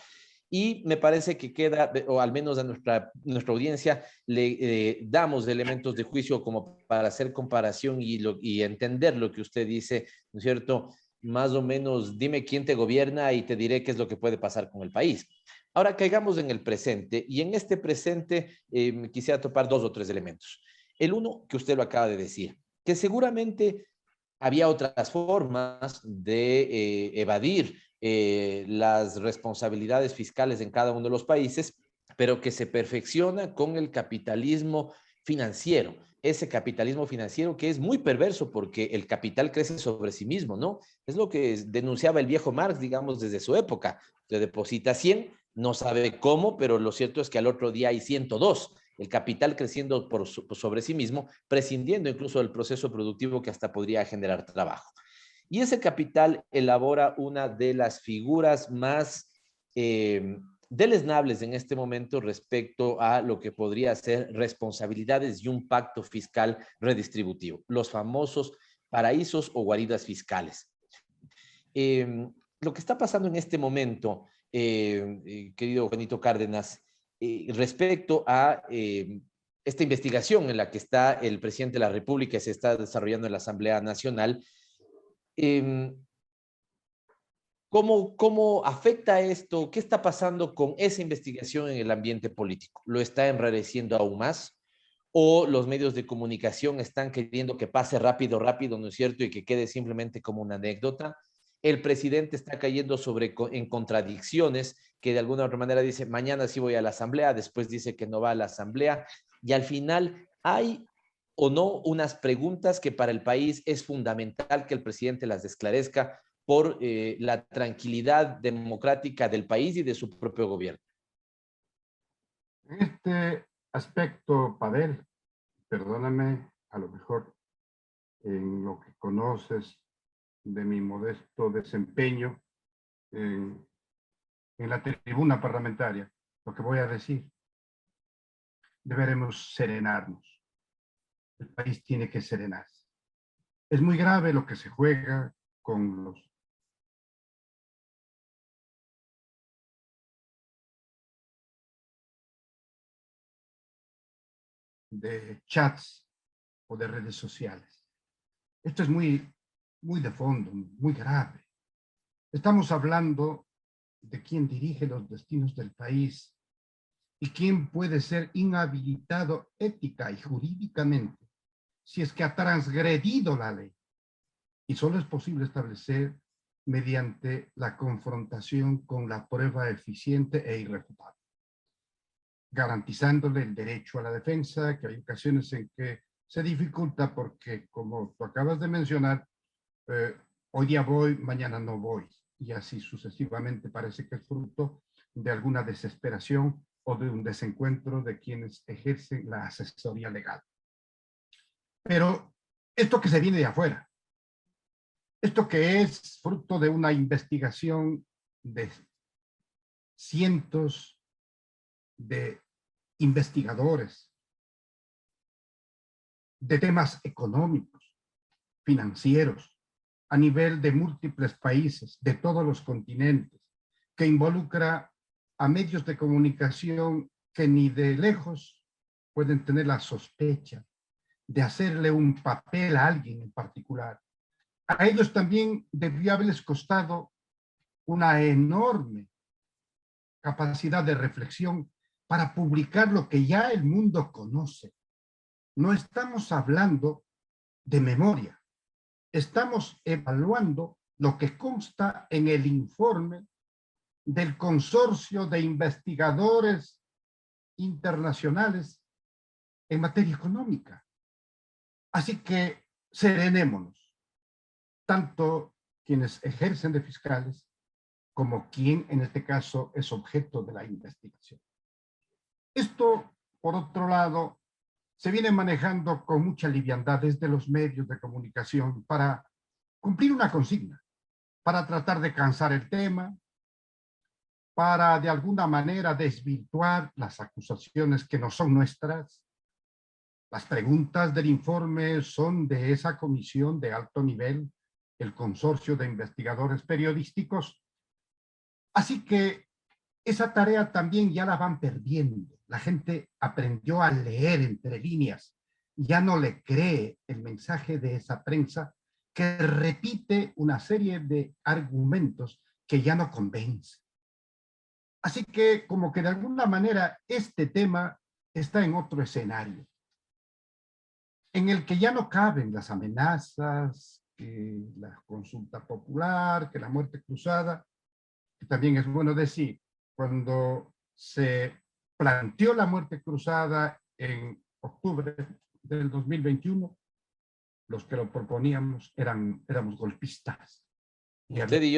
y me parece que queda, o al menos a nuestra audiencia, le damos elementos de juicio como para hacer comparación y entender lo que usted dice, ¿no es cierto? Más o menos, dime quién te gobierna y te diré qué es lo que puede pasar con el país. Ahora caigamos en el presente, y en este presente quisiera topar dos o tres elementos. El uno, que usted lo acaba de decir, que seguramente había otras formas de evadir las responsabilidades fiscales en cada uno de los países, pero que se perfecciona con el capitalismo financiero. Ese capitalismo financiero que es muy perverso porque el capital crece sobre sí mismo, ¿no? Es lo que denunciaba el viejo Marx, digamos, desde su época. Se deposita 100, no sabe cómo, pero lo cierto es que al otro día hay 102. El capital creciendo sobre sí mismo, prescindiendo incluso del proceso productivo que hasta podría generar trabajo. Y ese capital elabora una de las figuras más deleznables en este momento respecto a lo que podría ser responsabilidades y un pacto fiscal redistributivo, los famosos paraísos o guaridas fiscales. Lo que está pasando en este momento, querido Juanito Cárdenas, respecto a esta investigación en la que está el presidente de la República y se está desarrollando en la Asamblea Nacional, ¿cómo afecta esto? ¿Qué está pasando con esa investigación en el ambiente político? ¿Lo está enrareciendo aún más? o los medios de comunicación están queriendo que pase rápido, rápido, ¿no es cierto? Y que quede simplemente como una anécdota. El presidente está cayendo en contradicciones, que de alguna otra manera dice, mañana sí voy a la asamblea, después dice que no va a la asamblea, y al final hay o no unas preguntas que para el país es fundamental que el presidente las esclarezca por la tranquilidad democrática del país y de su propio gobierno. En este aspecto, Pavel, perdóname, a lo mejor en lo que conoces de mi modesto desempeño en la tribuna parlamentaria, lo que voy a decir, deberemos serenarnos. El país tiene que serenarse. Es muy grave lo que se juega con los de chats o de redes sociales. Esto es muy de fondo, muy grave. Estamos hablando de quién dirige los destinos del país y quién puede ser inhabilitado ética y jurídicamente si es que ha transgredido la ley. Y solo es posible establecer mediante la confrontación con la prueba eficiente e irrefutable, garantizándole el derecho a la defensa, que hay ocasiones en que se dificulta porque, como tú acabas de mencionar, hoy día voy, mañana no voy, y así sucesivamente parece que es fruto de alguna desesperación o de un desencuentro de quienes ejercen la asesoría legal. Pero esto que se viene de afuera, esto que es fruto de una investigación de cientos de investigadores, de temas económicos, financieros, a nivel de múltiples países, de todos los continentes, que involucra a medios de comunicación que ni de lejos pueden tener la sospecha de hacerle un papel a alguien en particular. A ellos también debió haberles costado una enorme capacidad de reflexión para publicar lo que ya el mundo conoce. No estamos hablando de memoria, estamos evaluando lo que consta en el informe del consorcio de investigadores internacionales en materia económica. Así que serenémonos, tanto quienes ejercen de fiscales como quien en este caso es objeto de la investigación. Esto, por otro lado, se viene manejando con mucha liviandad desde los medios de comunicación para cumplir una consigna, para tratar de cansar el tema, para de alguna manera desvirtuar las acusaciones que no son nuestras. Las preguntas del informe son de esa comisión de alto nivel, el consorcio de investigadores periodísticos. Así que esa tarea también ya la van perdiendo. La gente aprendió a leer entre líneas, ya no le cree el mensaje de esa prensa que repite una serie de argumentos que ya no convence. Así que como que de alguna manera este tema está en otro escenario, en el que ya no caben las amenazas, que la consulta popular, que la muerte cruzada, que también es bueno decir, cuando se planteó la muerte cruzada en octubre del 2021, los que lo proponíamos éramos golpistas. Usted y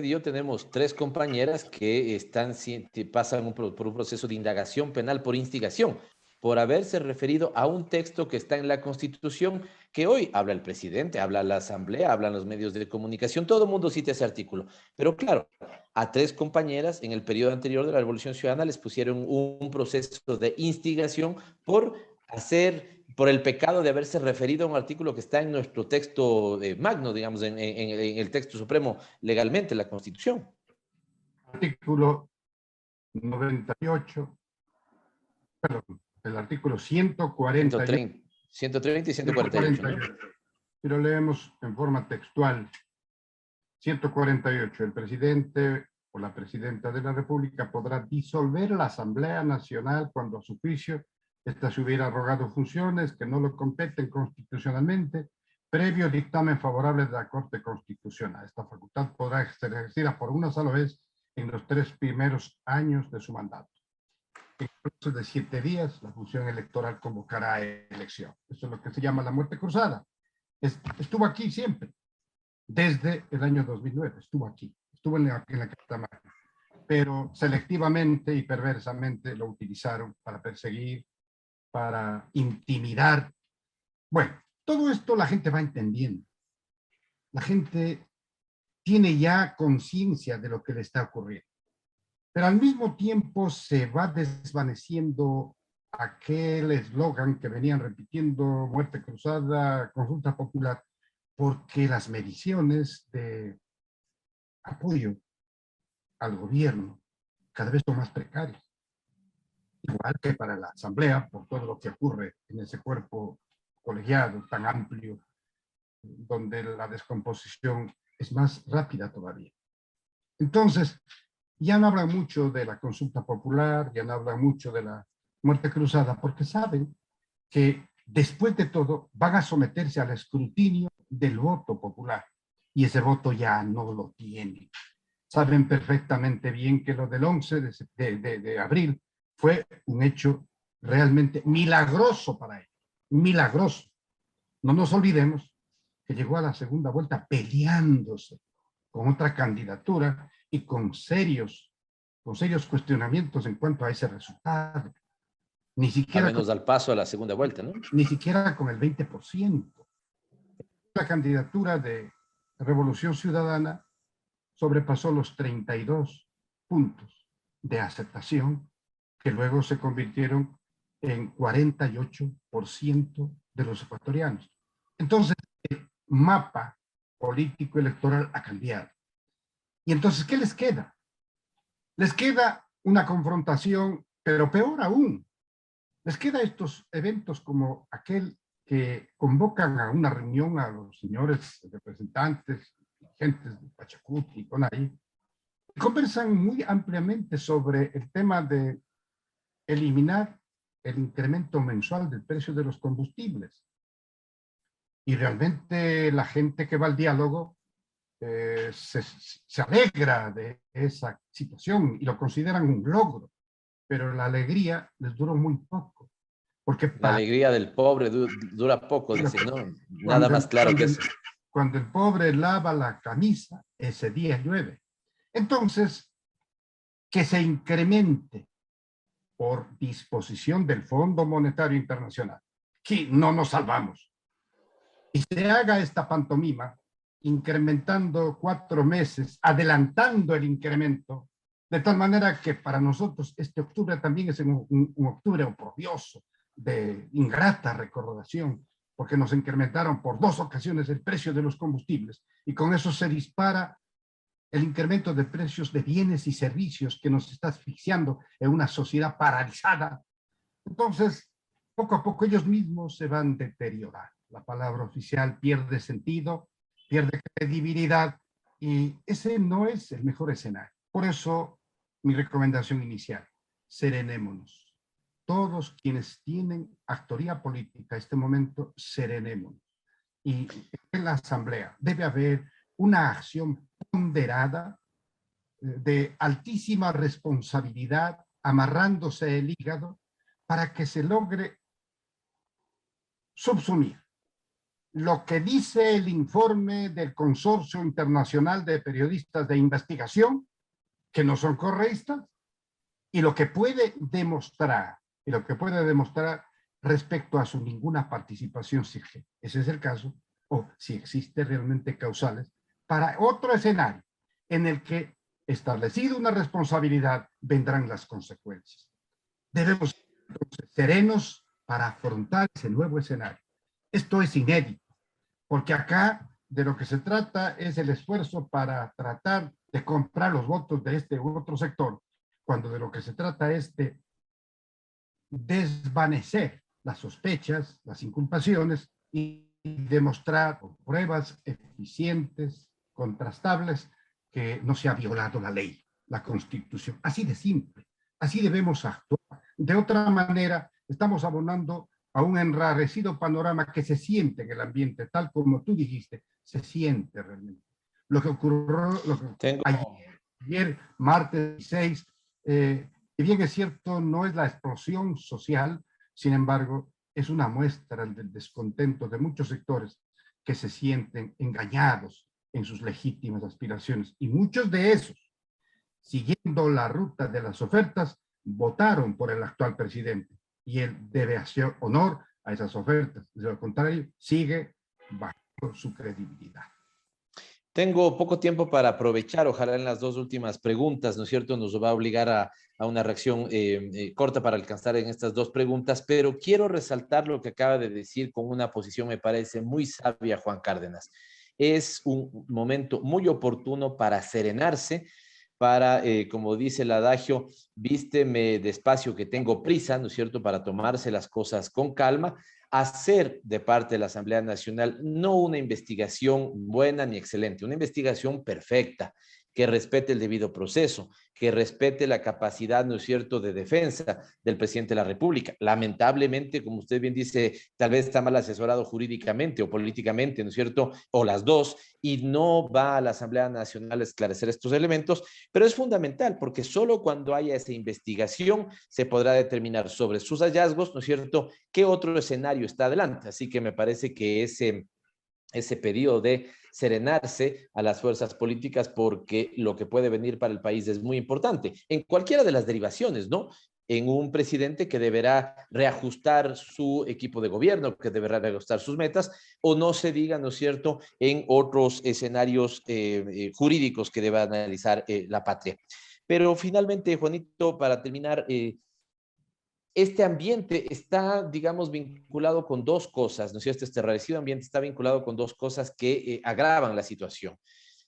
yo tenemos tres compañeras que pasan por un proceso de indagación penal por instigación, por haberse referido a un texto que está en la Constitución, que hoy habla el presidente, habla la Asamblea, hablan los medios de comunicación, todo el mundo cita ese artículo. Pero claro, a tres compañeras en el periodo anterior de la Revolución Ciudadana les pusieron un proceso de instigación por el pecado de haberse referido a un artículo que está en nuestro texto magno, digamos, en el texto supremo legalmente, la Constitución. Artículo 98, perdón, el artículo 140. 130 y 148. ¿No? Y lo leemos en forma textual. 148. El presidente o la presidenta de la República podrá disolver la Asamblea Nacional cuando a su juicio Esta se hubiera arrogado funciones que no lo competen constitucionalmente, previo dictamen favorable de la Corte Constitucional. Esta facultad podrá ser ejercida por una sola vez en los 3 primeros años de su mandato. En el plazo de 7 días, la función electoral convocará elección. Eso es lo que se llama la muerte cruzada. Estuvo aquí siempre, desde el año 2009, estuvo aquí, estuvo en la Carta Magna, pero selectivamente y perversamente lo utilizaron para perseguir, para intimidar. Bueno, todo esto la gente va entendiendo. La gente tiene ya conciencia de lo que le está ocurriendo. Pero al mismo tiempo se va desvaneciendo aquel eslogan que venían repitiendo, muerte cruzada, consulta popular, porque las mediciones de apoyo al gobierno cada vez son más precarias. Igual que para la Asamblea, por todo lo que ocurre en ese cuerpo colegiado tan amplio, donde la descomposición es más rápida todavía. Entonces, ya no hablan mucho de la consulta popular, ya no hablan mucho de la muerte cruzada, porque saben que después de todo van a someterse al escrutinio del voto popular, y ese voto ya no lo tienen. Saben perfectamente bien que lo del 11 de abril fue un hecho realmente milagroso para ellos, milagroso. No nos olvidemos que llegó a la segunda vuelta peleándose con otra candidatura y con serios cuestionamientos en cuanto a ese resultado. Ni siquiera al menos al paso a la segunda vuelta, ¿no? Ni siquiera con el 20%. La candidatura de Revolución Ciudadana sobrepasó los 32 puntos de aceptación, que luego se convirtieron en 48% de los ecuatorianos. Entonces, el mapa político electoral ha cambiado. Y entonces, ¿qué les queda? Les queda una confrontación, pero peor aún, les queda estos eventos como aquel que convocan a una reunión a los señores representantes, gentes de Pachacuti y Conahí, y conversan muy ampliamente sobre el tema de eliminar el incremento mensual del precio de los combustibles. Y realmente la gente que va al diálogo se alegra de esa situación y lo consideran un logro, pero la alegría les duró muy poco. Porque la alegría del pobre dura poco, dice, ¿no? Nada más claro que eso. Cuando el pobre lava la camisa, ese día llueve. Entonces, que se incremente por disposición del Fondo Monetario Internacional, que no nos salvamos, y se haga esta pantomima, incrementando 4 meses, adelantando el incremento, de tal manera que para nosotros este octubre también es un octubre oprobioso, de ingrata recordación, porque nos incrementaron por 2 ocasiones el precio de los combustibles, y con eso se dispara el incremento de precios de bienes y servicios que nos está asfixiando en una sociedad paralizada. Entonces, poco a poco ellos mismos se van deteriorando. La palabra oficial pierde sentido, pierde credibilidad, y ese no es el mejor escenario. Por eso, mi recomendación inicial, serenémonos. Todos quienes tienen actoría política en este momento, serenémonos. Y en la Asamblea debe haber una acción ponderada, de altísima responsabilidad, amarrándose el hígado, para que se logre subsumir lo que dice el informe del Consorcio Internacional de Periodistas de Investigación, que no son correístas, y lo que puede demostrar, respecto a su ninguna participación, si ese es el caso, o si existe realmente causales, para otro escenario en el que, establecida una responsabilidad, vendrán las consecuencias. Debemos entonces serenos para afrontar ese nuevo escenario. Esto es inédito, porque acá de lo que se trata es el esfuerzo para tratar de comprar los votos de este u otro sector, cuando de lo que se trata es de desvanecer las sospechas, las inculpaciones y demostrar con pruebas eficientes, contrastables, que no se ha violado la ley, la Constitución. Así de simple, así debemos actuar. De otra manera, estamos abonando a un enrarecido panorama que se siente en el ambiente, tal como tú dijiste, se siente realmente. Lo que ocurrió ayer, martes 6, y bien es cierto, no es la explosión social, sin embargo, es una muestra del descontento de muchos sectores que se sienten engañados en sus legítimas aspiraciones. Y muchos de esos, siguiendo la ruta de las ofertas, votaron por el actual presidente. Y él debe hacer honor a esas ofertas. De lo contrario, sigue bajo su credibilidad. Tengo poco tiempo para aprovechar, ojalá en las dos últimas preguntas, ¿no es cierto? Nos va a obligar a una reacción corta para alcanzar en estas dos preguntas, pero quiero resaltar lo que acaba de decir con una posición, me parece muy sabia, Juan Cárdenas. Es un momento muy oportuno para serenarse, para, como dice el adagio, vísteme despacio que tengo prisa, ¿no es cierto?, para tomarse las cosas con calma, hacer de parte de la Asamblea Nacional no una investigación buena ni excelente, una investigación perfecta, que respete el debido proceso, que respete la capacidad, ¿no es cierto?, de defensa del presidente de la República. Lamentablemente, como usted bien dice, tal vez está mal asesorado jurídicamente o políticamente, ¿no es cierto?, o las dos, y no va a la Asamblea Nacional a esclarecer estos elementos, pero es fundamental porque solo cuando haya esa investigación se podrá determinar sobre sus hallazgos, ¿no es cierto?, qué otro escenario está adelante. Así que me parece que ese pedido de serenarse a las fuerzas políticas porque lo que puede venir para el país es muy importante, en cualquiera de las derivaciones, ¿no? En un presidente que deberá reajustar su equipo de gobierno, que deberá reajustar sus metas, o no se diga, ¿no es cierto?, en otros escenarios jurídicos que deba analizar la patria. Pero finalmente, Juanito, para terminar, este ambiente está, digamos, vinculado con dos cosas, ¿no es cierto? Este enrarecido ambiente está vinculado con dos cosas que agravan la situación.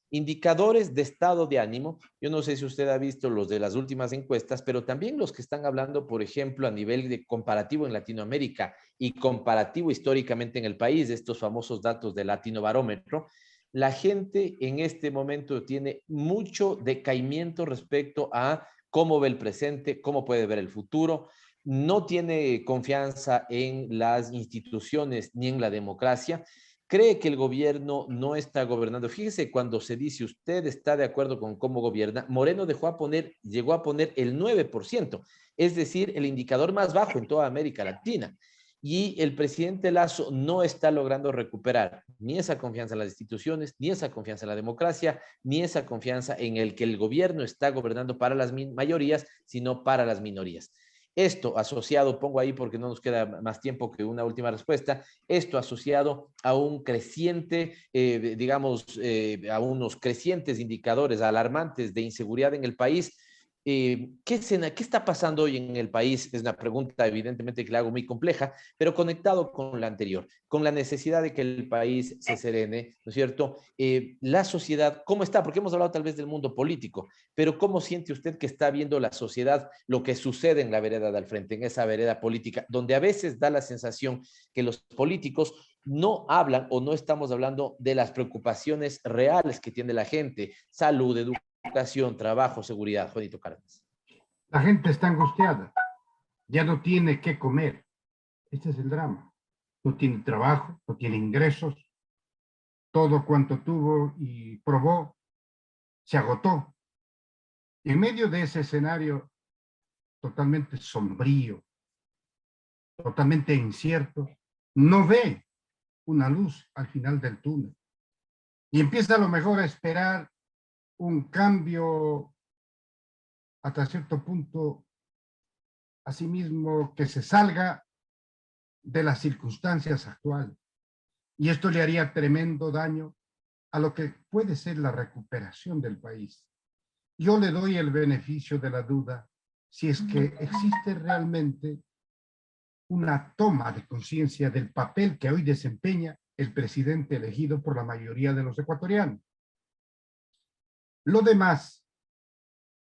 Indicadores de estado de ánimo, yo no sé si usted ha visto los de las últimas encuestas, pero también los que están hablando, por ejemplo, a nivel de comparativo en Latinoamérica y comparativo históricamente en el país, estos famosos datos del Latino Barómetro, la gente en este momento tiene mucho decaimiento respecto a cómo ve el presente, cómo puede ver el futuro, no tiene confianza en las instituciones ni en la democracia, cree que el gobierno no está gobernando. Fíjese, cuando se dice usted está de acuerdo con cómo gobierna, Moreno llegó a poner el 9%, es decir, el indicador más bajo en toda América Latina. Y el presidente Lasso no está logrando recuperar ni esa confianza en las instituciones, ni esa confianza en la democracia, ni esa confianza en el que el gobierno está gobernando para las mayorías, sino para las minorías. Esto asociado, pongo ahí porque no nos queda más tiempo que una última respuesta, esto asociado a un creciente, a unos crecientes indicadores alarmantes de inseguridad en el país. ¿Qué está pasando hoy en el país? Es una pregunta evidentemente que la hago muy compleja, pero conectado con la anterior, con la necesidad de que el país se serene, ¿no es cierto? La sociedad, ¿cómo está? Porque hemos hablado tal vez del mundo político, pero ¿cómo siente usted que está viendo la sociedad lo que sucede en la vereda del frente, en esa vereda política, donde a veces da la sensación que los políticos no hablan o no estamos hablando de las preocupaciones reales que tiene la gente, salud, educación, trabajo, seguridad? Juanito Cárdenas. La gente está angustiada, ya no tiene qué comer. Este es el drama. No tiene trabajo, no tiene ingresos, todo cuanto tuvo y probó se agotó. En medio de ese escenario totalmente sombrío, totalmente incierto, no ve una luz al final del túnel. Y empieza a lo mejor a esperar un cambio hasta cierto punto, asimismo, que se salga de las circunstancias actuales. Y esto le haría tremendo daño a lo que puede ser la recuperación del país. Yo le doy el beneficio de la duda si es que existe realmente una toma de conciencia del papel que hoy desempeña el presidente elegido por la mayoría de los ecuatorianos. Lo demás,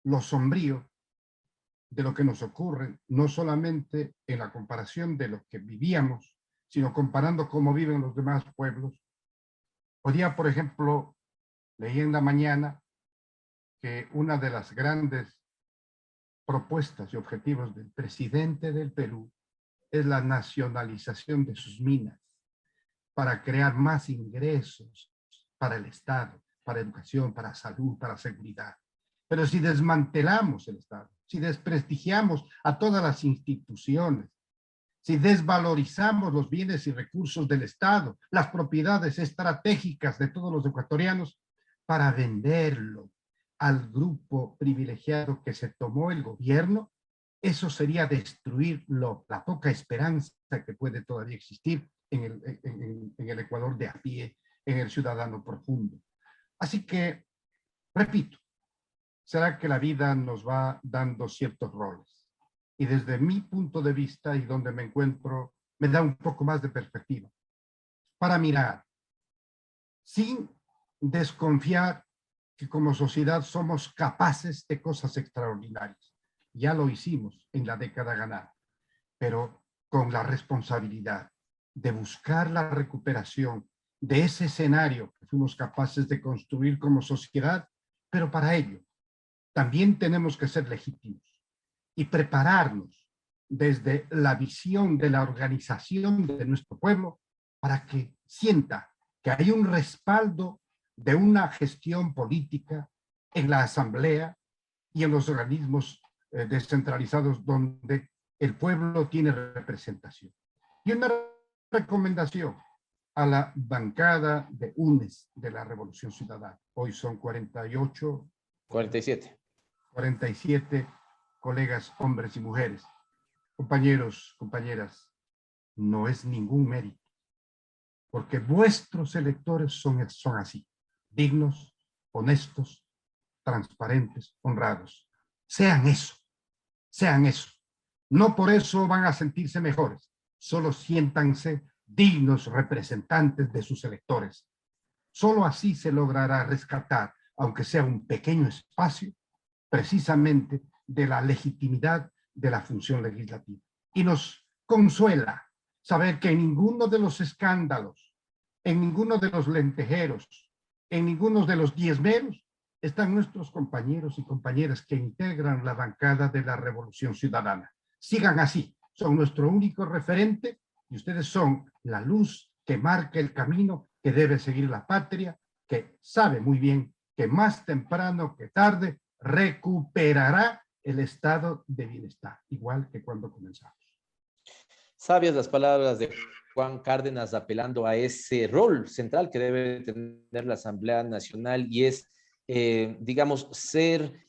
lo sombrío de lo que nos ocurre, no solamente en la comparación de lo que vivíamos, sino comparando cómo viven los demás pueblos. Hoy día, por ejemplo, leí en la mañana que una de las grandes propuestas y objetivos del presidente del Perú es la nacionalización de sus minas para crear más ingresos para el Estado, para educación, para salud, para seguridad. Pero si desmantelamos el Estado, si desprestigiamos a todas las instituciones, si desvalorizamos los bienes y recursos del Estado, las propiedades estratégicas de todos los ecuatorianos, para venderlo al grupo privilegiado que se tomó el gobierno, eso sería destruir la poca esperanza que puede todavía existir en el Ecuador de a pie, en el ciudadano profundo. Así que, repito, será que la vida nos va dando ciertos roles. Y desde mi punto de vista y donde me encuentro, me da un poco más de perspectiva para mirar, sin desconfiar que como sociedad somos capaces de cosas extraordinarias. Ya lo hicimos en la década ganada, pero con la responsabilidad de buscar la recuperación de ese escenario que fuimos capaces de construir como sociedad, pero para ello también tenemos que ser legítimos y prepararnos desde la visión de la organización de nuestro pueblo para que sienta que hay un respaldo de una gestión política en la asamblea y en los organismos descentralizados donde el pueblo tiene representación. Y una recomendación a la bancada de UNES de la Revolución Ciudadana. Hoy son 47 colegas, hombres y mujeres. Compañeros, compañeras, no es ningún mérito, porque vuestros electores son así, dignos, honestos, transparentes, honrados. Sean eso. No por eso van a sentirse mejores, solo siéntanse dignos representantes de sus electores. Solo así se logrará rescatar, aunque sea un pequeño espacio, precisamente de la legitimidad de la función legislativa. Y nos consuela saber que en ninguno de los escándalos, en ninguno de los lentejeros, en ninguno de los diezmeros, están nuestros compañeros y compañeras que integran la bancada de la Revolución Ciudadana. Sigan así, son nuestro único referente y ustedes son la luz que marca el camino que debe seguir la patria, que sabe muy bien que más temprano que tarde recuperará el estado de bienestar, igual que cuando comenzamos. Sabias las palabras de Juan Cárdenas apelando a ese rol central que debe tener la Asamblea Nacional y es, digamos, ser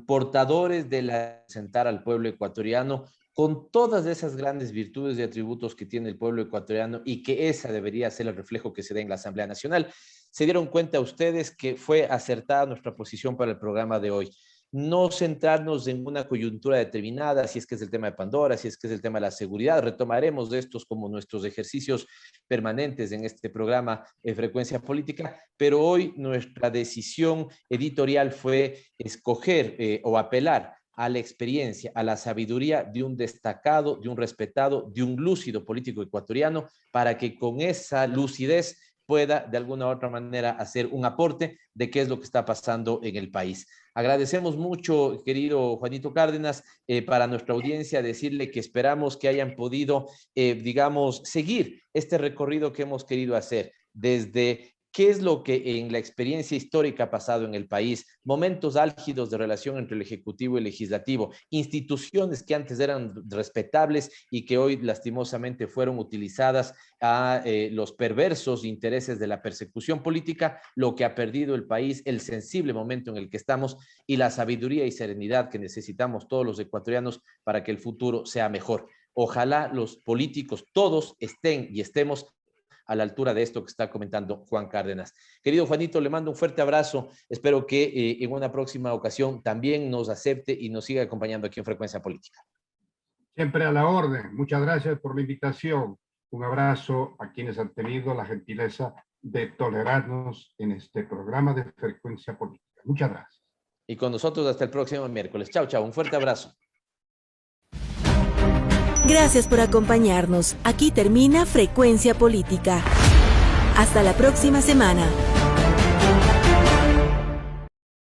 portadores de representar al pueblo ecuatoriano con todas esas grandes virtudes y atributos que tiene el pueblo ecuatoriano y que esa debería ser el reflejo que se dé en la Asamblea Nacional. ¿Se dieron cuenta ustedes que fue acertada nuestra posición para el programa de hoy? No centrarnos en una coyuntura determinada, si es que es el tema de Pandora, si es que es el tema de la seguridad. Retomaremos de estos como nuestros ejercicios permanentes en este programa Frecuencia Política, pero hoy nuestra decisión editorial fue escoger o apelar a la experiencia, a la sabiduría de un destacado, de un respetado, de un lúcido político ecuatoriano, para que con esa lucidez pueda de alguna u otra manera hacer un aporte de qué es lo que está pasando en el país. Agradecemos mucho, querido Juanito Cárdenas, para nuestra audiencia decirle que esperamos que hayan podido, digamos, seguir este recorrido que hemos querido hacer desde qué es lo que en la experiencia histórica ha pasado en el país, momentos álgidos de relación entre el Ejecutivo y el Legislativo, instituciones que antes eran respetables y que hoy lastimosamente fueron utilizadas a los perversos intereses de la persecución política, lo que ha perdido el país, el sensible momento en el que estamos y la sabiduría y serenidad que necesitamos todos los ecuatorianos para que el futuro sea mejor. Ojalá los políticos todos estén y estemos a la altura de esto que está comentando Juan Cárdenas. Querido Juanito, le mando un fuerte abrazo. Espero que en una próxima ocasión también nos acepte y nos siga acompañando aquí en Frecuencia Política. Siempre a la orden. Muchas gracias por la invitación. Un abrazo a quienes han tenido la gentileza de tolerarnos en este programa de Frecuencia Política. Muchas gracias. Y con nosotros hasta el próximo miércoles. Chao, chao. Un fuerte abrazo. Gracias por acompañarnos. Aquí termina Frecuencia Política. Hasta la próxima semana.